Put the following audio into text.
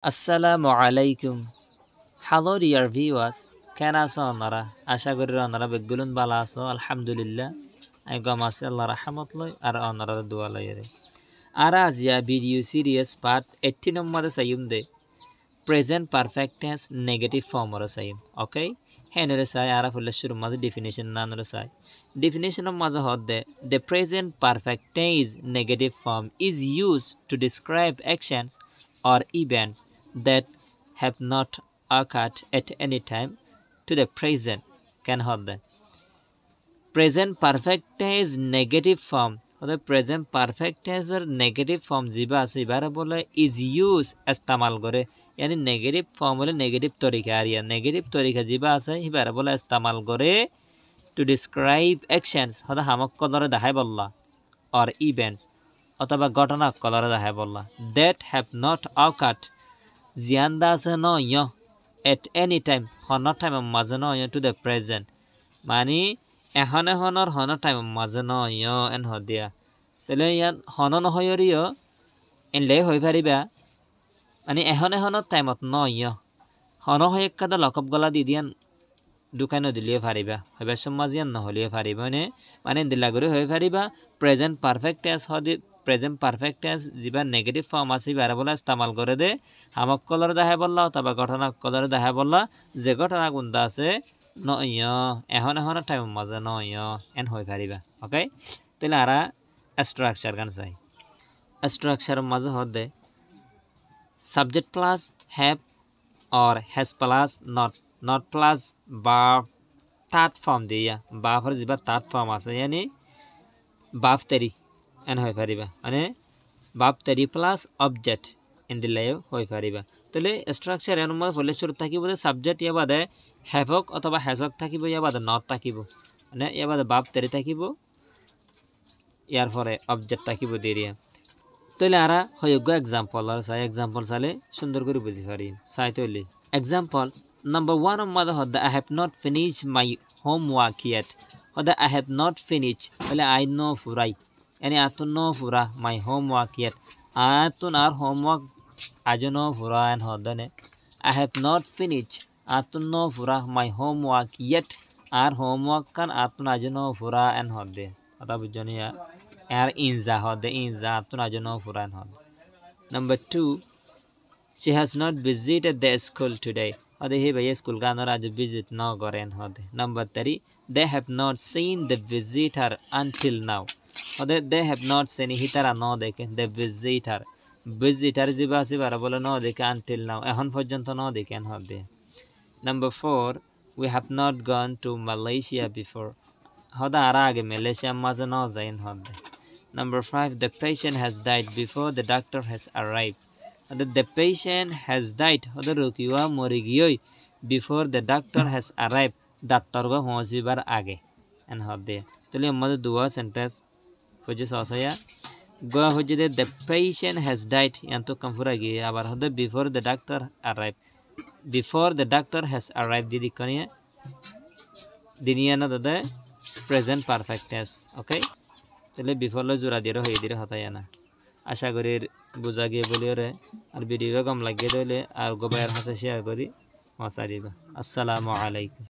Assalamu alaikum. Hello dear viewers. কেন আছো আপনারা? আশা করি আপনারা বেগুলুন ভালো আছো। আলহামদুলিল্লাহ। আমি গম আছি আল্লাহ রাহমত লই আর আপনারা দোয়া লই রে। আর আজ ইয়া ভিডিও সিরিয়াস পার্ট 80 নম্বরে সাইম দে present perfect tense negative form এর সাইম। ওকে? হেনরে সাই আর ফুলে শুরু মাঝে ডেফিনিশন নানরে সাই। Definition of maza hodde the present perfect tense negative form is used to describe actions or events that have not occurred at any time to the present can hodde present perfect tense negative form hodde present perfect tense er negative form jiba ase ibare bole is used istemal gore yani negative form hole negative tarika ariya negative tarika jiba ase ibare bole istemal gore to describe actions হদা হামক কলরে দেখাই বললা or events অথবা ঘটনা কলরে দেখাই বললা that have not occurred জিয়ান্দা আছে নয় at any time হন time মাঝে নয় to the present মানে এখনে হনর হন টাইম মাঝে নয় এন হদিয়া তাহলে ইয়ান হন নহয়রিও এনলে হই পারিবা মানে এখনে হনর টাইমত নয় হন হয় কাদা লকব গলা দি দিয়ান দুকানো দিলিও পারিবা হইবা সমাজিয়ান নহলিও পারিবা মানে দিলা করে হই পারিবা প্রেজেন্ট পারফেক্ট টেন্স হদি প্রেজেন্ট পারফেক্ট টেন্স জিবা নেগেটিভ ফর্ম আছে বারে বলা ইস্তেমাল করে দে হামক কলর দেখাই বললা অথবা ঘটনা কলর দেখাই বললা যে ঘটনা কোনটা আছে নয় এখন টাইম মাঝে নয় এন হই পারিবা ওকে তাহলে আরা স্ট্রাকচার গান চাই স্ট্রাকচার মাঝে হদে subject plus have or has plus not plus verb third form diya verb er jiba third form ase yani verb teri en hoy pariba mane verb teri plus object in the live hoy pariba tole structure er mane fole sur থাকিব subject ya bade have ok অথবা has ok থাকিব ya bade not থাকিব মানে ya bade verb teri থাকিব ইয়ার পরে object থাকিব দেরিয়া তইলে আরা হয়গ example আর সাই example সালে সুন্দর করে বুঝি পারি সাই তইলে examples number 1 of mother hod I have not finished my homework yet hod I have not finished bole I know furai yani atun no fura my homework yet atun ar homework ajono fura and hodane I have not finished atun no fura my homework yet ar homework kan atun ajono fura and hodde ata bujoni ya er inza hode inza atun ajono fura and hod number 2 she has not visited the school today ode he bhai school ga nor aj visit no goren hode number 3 they have not seen the visitor until now ode they have not seen hitara no dekhe the visitor jiba si bara bole no dekhe until now ehon porjonto no dekhen hode number 4 we have not gone to Malaysia before hoda ara age Malaysia maje no jain hode number 5 the patient has died before the doctor has arrived the patient has died hoda rokiwa mori giyoi before the doctor has arrived doctor go hojibar age en hode tole amade duwa sentence hoje sasaya go hoje the patient has died yanto kamfura gi abar hode before the doctor has arrived didi kaniya diniya na dada present perfect tense okay tole before lo jura dire hoye dire hotaya na আশা করি বুঝা গিয়ে বলিওরে আর video কম লাগিয়ে দিলে আর গোবাইয়ের হাতে share করি মশা দিবা আসসালামু আলাইকুম